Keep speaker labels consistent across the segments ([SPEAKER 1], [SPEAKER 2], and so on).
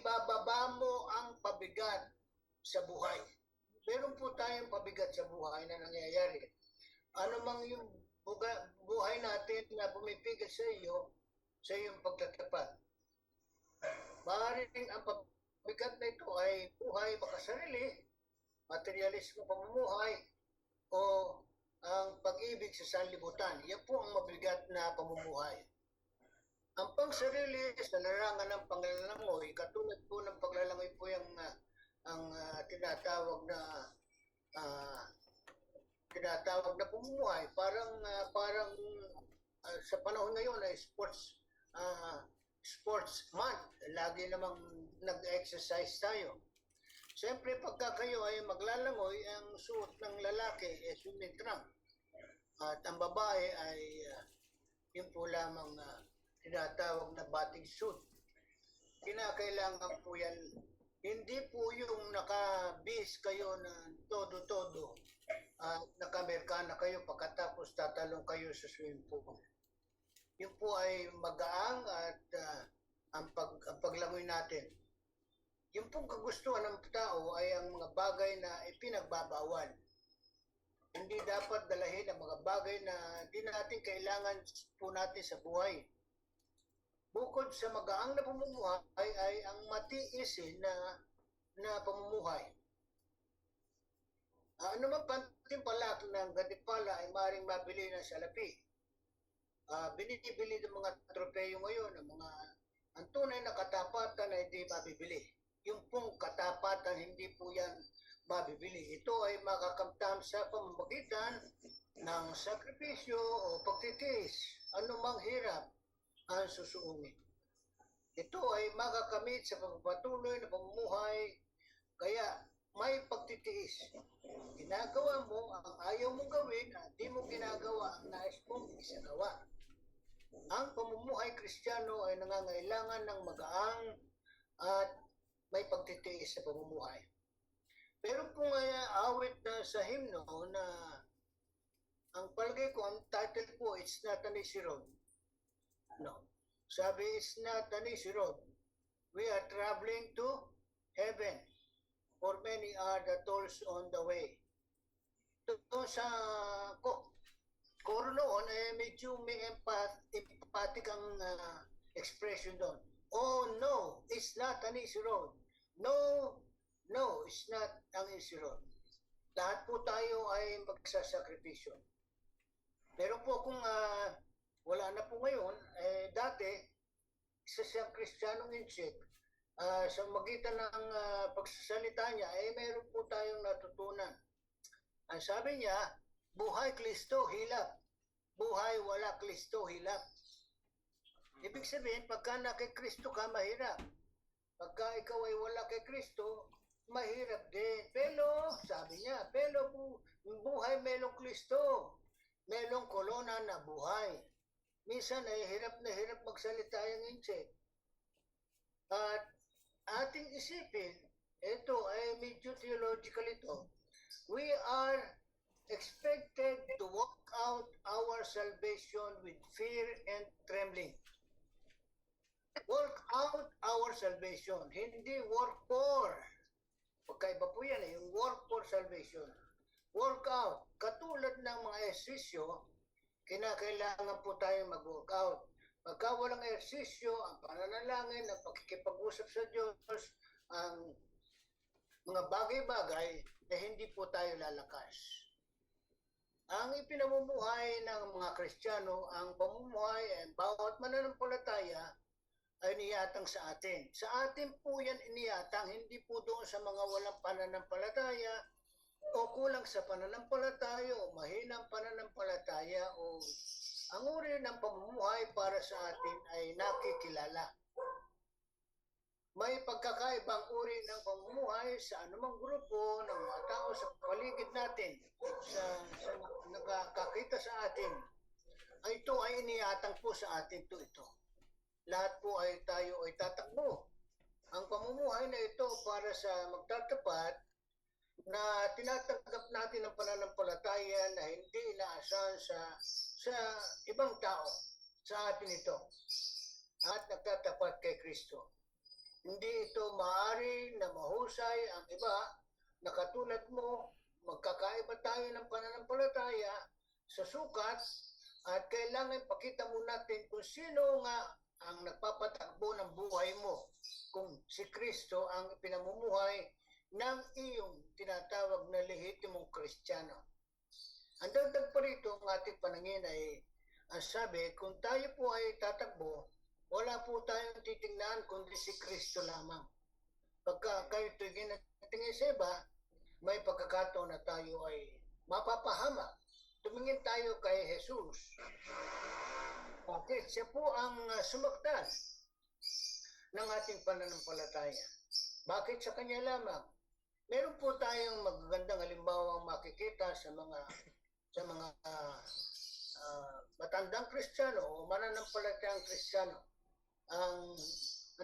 [SPEAKER 1] ibababa mo ang pabigat sa buhay. Meron po tayong pabigat sa buhay na nangyayari. Ano mang yung buhay natin na bumipigat sa iyong pagtatapat. Maaaring ang pabigat na ito ay buhay makasarili, materialismo pamumuhay, o ang pag-ibig sa sanlibutan. Yan po ang mabigat na pamumuhay. Ang pangsarili sa larangan ng panglalangoy, katulad po ng paglalangoy po yung tinatawag na pamumuhay, parang sa panahon ngayon ay sports month, lagi namang nag-exercise tayo. Siyempre pagka kayo ay maglalangoy, ang suot ng lalaki ay swimming trunk at ang babae ay yung po lamang tinatawag na bathing suit. Kinakailangan po yan, hindi po yung nakabis kayo na todo-todo at nakamerkana kayo pagkatapos tatalong kayo sa swimming pool. Yun po ay magaang at ang paglangoy natin. Yung pong kagustuhan ng tao ay ang mga bagay na ipinagbabawal. Hindi dapat dalahin ang mga bagay na di natin kailangan po natin sa buhay. Bukod sa magaang na pamumuhay ay ang matiisin na pamumuhay. Ano man pantimpalak ng ganitipala ay maaaring mabili ng salapi. Binibili ng mga tropeyo ngayon, ang tunay na katapatan ay hindi mabibili. Yung pong katapatan, hindi po yan mabibili. Ito ay makakamtam sa pamamagitan ng sakripisyo o pagtitiis. Anumang hirap ang susuungin. Ito ay makakamit sa pagpapatuloy na pamumuhay, kaya may pagtitiis. Ginagawa mo ang ayaw mong gawin at di mo ginagawa ang nais mong isagawa. Ang pamumuhay Kristiyano ay nangangailangan ng magaang at may pagtitiis sa pamumuhay. Pero kung awit na sa himno na ang palagay ko, ang title po, It's Not an Easy Road. No. Sabi, it's not an easy road. We are traveling to heaven. For many are the tolls on the way. Ito sa koro noon, medyo may emphatic ang expression doon. Oh no, it's not an easy road. No, it's not an easy road. Lahat po tayo ay magsasakripisyo. Pero po kung wala na po ngayon, dati, isa siyang Kristiyanong incheck, sa magitan ng pagsasalita niya, meron po tayong natutunan. Ang sabi niya, buhay Kristo, hilap. Buhay wala Kristo, hilap. Ibig sabihin, pagka na kay Kristo ka, mahirap. Pagka ikaw ay wala kay Kristo, mahirap din. Pero, sabi niya, pero buhay melong Kristo. Melong kolona na buhay. Minsan ay hirap na hirap magsalita yung incheck. At ating isipin, ito ay medyo theological ito. We are expected to walk out our salvation with fear and trembling. Work out our salvation, hindi work for. Pagkaiba po yan, yung work for salvation. Work out, katulad ng mga ehersisyo, kinakailangan po tayong mag-work out. Pagka walang ehersisyo, ang pananalangin, ang pakikipag-usap sa Diyos, ang mga bagay-bagay, hindi po tayo lalakas. Ang ipinamumuhay ng mga Kristiyano, ang pamumuhay, bawat mananampalataya, ay niyatang sa atin. Sa atin po yan iniyatang, hindi po doon sa mga walang pananampalataya, o kulang sa pananampalataya, o mahinang pananampalataya, o ang uri ng pamumuhay para sa atin ay nakikilala. May pagkakaibang uri ng pamumuhay sa anumang grupo ng mga tao sa paligid natin, sa nakakakita sa atin. Ito ay iniyatang po sa atin ito. Lahat po ay tayo ay tatakbo. Ang pamumuhay na ito para sa magtatapat na tinatanggap natin ang pananampalataya na hindi inaasahan sa ibang tao, sa atin ito, at nagtatapat kay Kristo. Hindi ito maaari na mahusay ang iba na katulad mo, magkakaiba tayo ng pananampalataya sa sukat at kailangan pakita mo natin kung sino nga ang nagpapatakbo ng buhay mo. Kung si Kristo ang pinamumuhay ng iyong tinatawag na lehitimong Kristiyano. Ang dagdag pa rito ng ating panangin ay ang sabi, kung tayo po ay tatakbo, wala po tayong titingnan kundi si Kristo lamang. Pagka kayo tingin sa iba, may pagkakataon na tayo ay mapapahamak. Tumingin tayo kay Jesus. Bakit? Siya po ang sumakdal ng ating pananampalataya. Bakit sa Kanya lamang? Meron po tayong magagandang halimbawa makikita sa mga matandang Kristiyano o mananampalatayang Kristiyano. Ang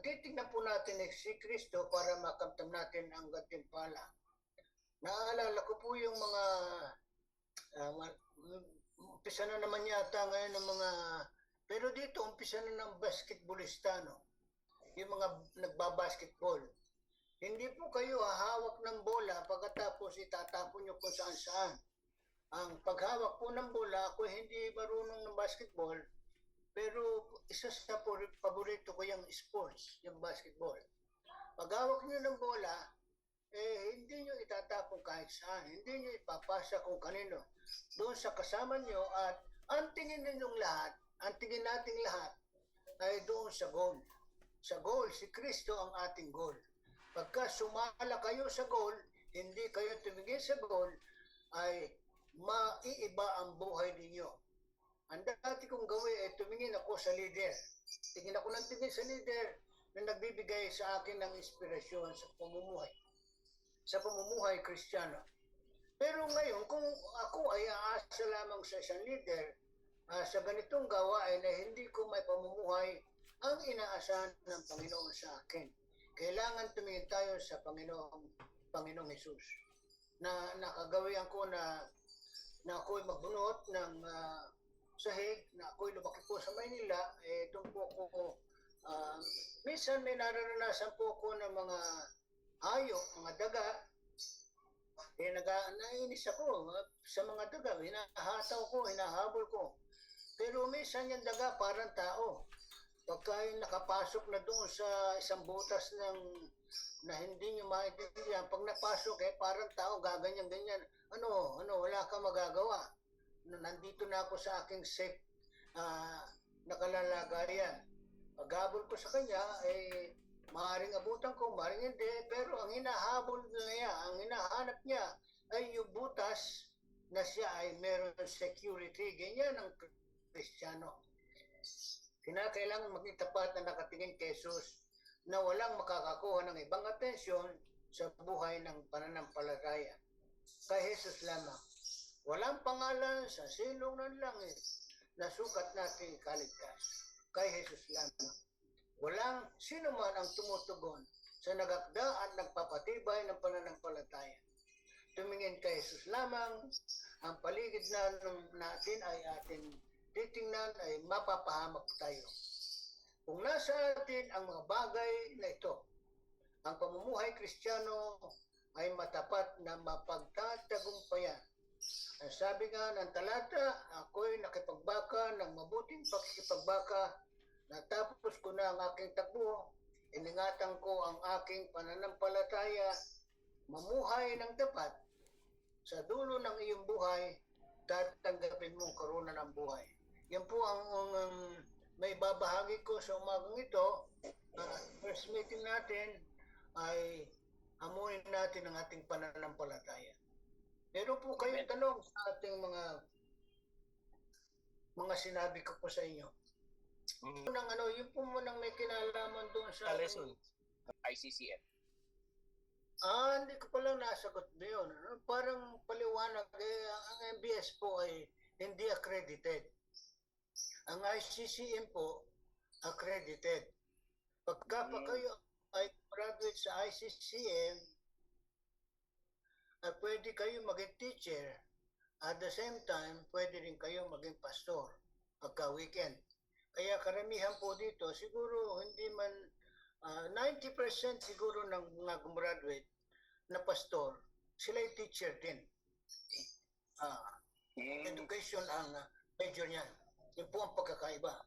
[SPEAKER 1] titignan po natin ay si Kristo para makamtan natin ang gantimpala. Naalala ko po yung mga umpisa na naman yata ngayon ng mga, pero dito umpisa na ng basketballista, no? Yung mga nagbabasketball. Hindi po kayo hahawak ng bola pagkatapos itatapon nyo kung saan saan. Ang paghawak po ng bola, ako hindi marunong ng basketball, pero isa sa paborito ko yung sports, yung basketball. Paghawak nyo ng bola, hindi nyo itatapon kahit saan. Hindi nyo ipapasa kung kanino. Doon sa kasama nyo at ang tingin ninyong lahat, ang tingin nating lahat ay doon sa goal. Sa goal, si Kristo ang ating goal. Pagka sumala kayo sa goal, hindi kayo tumingin sa goal, ay maiiba ang buhay ninyo. Ang dati kong gawin ay tumingin ako sa leader. Tingin ako ng tingin sa leader na nagbibigay sa akin ng inspirasyon sa pamumuhay. Sa pamumuhay Kristiyano. Pero ngayon, kung ako ay aasa lamang sa isang leader, sa ganitong gawain na hindi ko may pamumuhay ang inaasahan ng Panginoon sa akin. Kailangan tumingin tayo sa Panginoong Jesus. Na nakagawian ko na ako'y magbunot ng sahig, na ako'y lumaki po sa Maynila, doon po ako, minsan may nararanasan po ako ng mga hayop, mga daga, naiinis ako sa mga daga, hinahataw ko, hinahabol ko. Pero minsan yung daga parang tao. Pagka yung nakapasok na doon sa isang butas na hindi nyo maintindihan, pag napasok parang tao, gaganyan-ganyan. Wala kang magagawa. Nandito na ako sa aking safe nakalalagayan. Paghabol ko sa kanya, maaaring abutan ko, maaaring hindi, pero ang hinahabol niya, ang hinahanap niya ay yung butas na siya ay meron security. Ganyan ang Kristiyano. Kinakailangan maging tapat na nakatingin kay Jesus na walang makakakuha ng ibang atensyon sa buhay ng pananampalataya. Kay Jesus lamang. Walang pangalan sa silong ng langit na sukat natin ikaligtas. Kay Jesus lamang. Walang sino man ang tumutugon sa nagakda at nagpapatibay ng pananampalataya. Tumingin kay Jesus lamang, ang paligid natin ay atin titingnan ay mapapahamak tayo. Kung nasa atin ang mga bagay na ito, ang pamumuhay Kristiyano ay matapat na mapagtatagumpayan. Ang sabi nga ng talata, ako'y nakipagbaka ng mabuting pakikipagbaka, natapos ko na ang aking takbo, iningatan ko ang aking pananampalataya, mamuhay ng tapat, sa dulo ng iyong buhay, tatanggapin mong korona ng buhay. Yan po ang may babahagi ko sa umagang ito. First meeting natin ay amunin natin ang ating pananampalataya. Meron po kayong tanong sa ating mga sinabi ko po sa inyo. Yung po munang may kinalaman doon sa
[SPEAKER 2] lesson ICCM.
[SPEAKER 1] Hindi ko palang nasagot na yun. Parang paliwanag, ang MBS po ay hindi accredited. Ang ICCM po, accredited. Pagka pa kayo ay graduate sa ICCM, pwede kayo maging teacher. At the same time, pwede rin kayo maging pastor pagka weekend. Kaya karamihan po dito, siguro hindi man 90% siguro ng mga gumraduate na pastor, sila ay teacher din. Ah, education ang major niyan. Yun po ang pagkakaiba.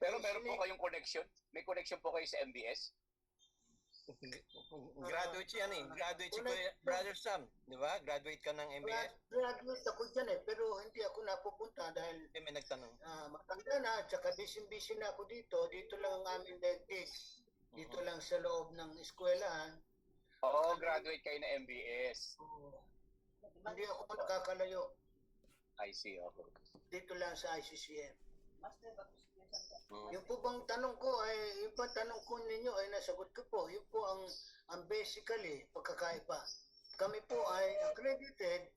[SPEAKER 2] Pero meron po kayong connection? May connection po kayo sa MBS?
[SPEAKER 3] Graduate siya eh. Graduate si Kuya Brother Sam. Di ba? Graduate ka ng MBS.
[SPEAKER 1] Graduate ako dyan pero hindi ako napupunta dahil
[SPEAKER 3] May nagtanong.
[SPEAKER 1] matanda na, tsaka busy na ako dito. Dito lang ang aming daigdig. Dito lang sa loob ng eskwelahan.
[SPEAKER 2] Oo, graduate kayo na MBS.
[SPEAKER 1] Hindi ako nakakalayo.
[SPEAKER 2] I see, okay.
[SPEAKER 1] Dito lang sa ICCM. Yung po bang tanong ko ninyo ay nasagot ko po. Yung po ang basically pagkakaiba. Kami po ay accredited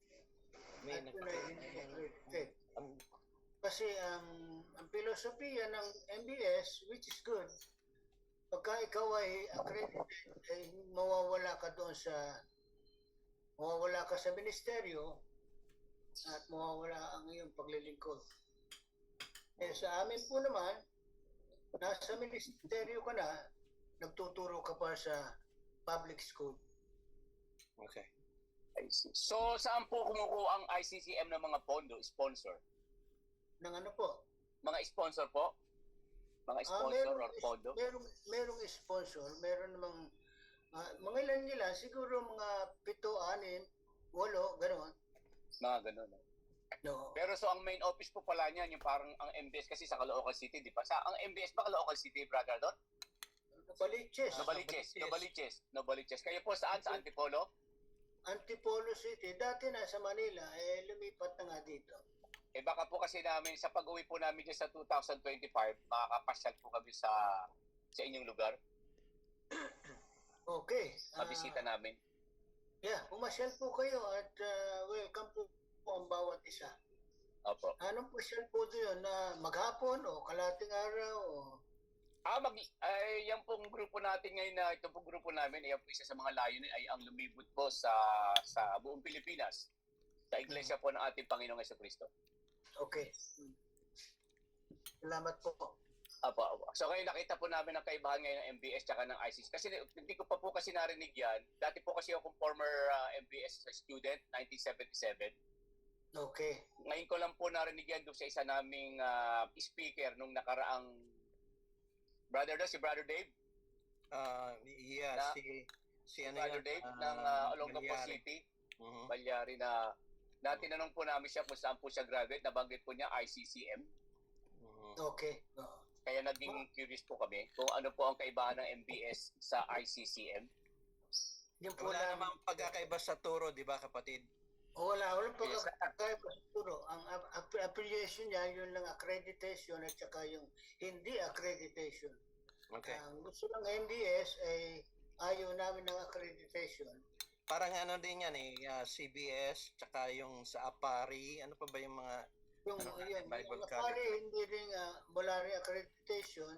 [SPEAKER 3] May
[SPEAKER 1] at yun ay hindi accredited. Kasi ang filosofiya ng MBS, which is good, pagka ikaw ay accredited, ay mawawala ka sa ministeryo at mawawala ang iyong paglilingkod. Sa amin po naman, nasa ministeryo ka na, nagtuturo ka pa sa public school.
[SPEAKER 3] Okay.
[SPEAKER 2] I see. So, saan po kumukuha ang ICCM ng mga pondo, sponsor?
[SPEAKER 1] Ng ano po?
[SPEAKER 2] Mga sponsor po? Mga sponsor or pondo?
[SPEAKER 1] Merong sponsor, meron namang, mga ilan, siguro mga 7, 6, 8, gano'n.
[SPEAKER 2] Mga ganun.
[SPEAKER 1] No.
[SPEAKER 2] Pero so, ang main office po pala niyan, yung parang ang MBS kasi sa Caloocan City, di ba? Ang MBS ba Caloocan City, brother Don? Novaliches. Kayo po saan? Sa Antipolo?
[SPEAKER 1] Antipolo City. Dati nasa Manila, lumipat na nga dito.
[SPEAKER 2] Baka po kasi namin, sa pag-uwi po namin dyan sa 2025, makakapasyal po kami sa inyong lugar.
[SPEAKER 1] Okay.
[SPEAKER 2] Mabisita namin.
[SPEAKER 1] Yeah, pumasyal po kayo at welcome po ang bawat isa.
[SPEAKER 2] Opo.
[SPEAKER 1] Anong pasyal po doon na maghapon o kalating araw o...
[SPEAKER 2] Yan pong grupo natin ngayon na ito pong grupo namin, yan po isa sa mga layunin ay ang lumibot po sa buong Pilipinas. Sa iglesia po ng ating Panginoong Jesucristo.
[SPEAKER 1] Okay. Salamat po.
[SPEAKER 2] Apo. So ngayon nakita po namin ang kaibahan ngayon ng MBS tsaka ng ICC. Kasi hindi ko pa po kasi narinig yan. Dati po kasi ako former MBS student, 1977.
[SPEAKER 1] Okay.
[SPEAKER 2] Ngayon ko lang po narinig yan doon sa isa naming speaker nung nakaraang si Brother Dave.
[SPEAKER 3] Yeah, si ano
[SPEAKER 2] Brother
[SPEAKER 3] yan,
[SPEAKER 2] Dave ng Olongapo City. Balyari na tinanong po namin siya kung saan po siya graduate. Nabanggit po niya ICCM.
[SPEAKER 1] Okay.
[SPEAKER 2] Kaya naging curious po kami kung ano po ang kaibahan ng MBS sa ICCM.
[SPEAKER 1] Yung po
[SPEAKER 3] wala namang pagkakaiba sa turo, di ba kapatid?
[SPEAKER 1] Walang pagkakaiba sa turo. Ang affiliation niya, yun lang accreditation at saka yung hindi accreditation.
[SPEAKER 3] Okay.
[SPEAKER 1] Ang gusto ng MBS ay ayaw namin ng accreditation.
[SPEAKER 3] Parang ano din yan CBS, tsaka yung sa APARI, ano pa ba yung mga
[SPEAKER 1] Yung
[SPEAKER 3] Bible
[SPEAKER 1] pare, hindi rin wala rin accreditation.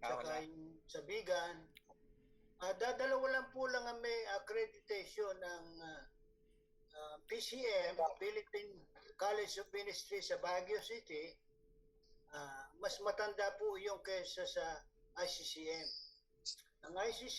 [SPEAKER 1] Saka
[SPEAKER 3] wala.
[SPEAKER 1] yung sa Bigan. Dadalawa lang po lang ang may accreditation ng PCM, Philippine College of Ministry sa Baguio City. Mas matanda po yung kaysa sa ICCM. Ang ICCM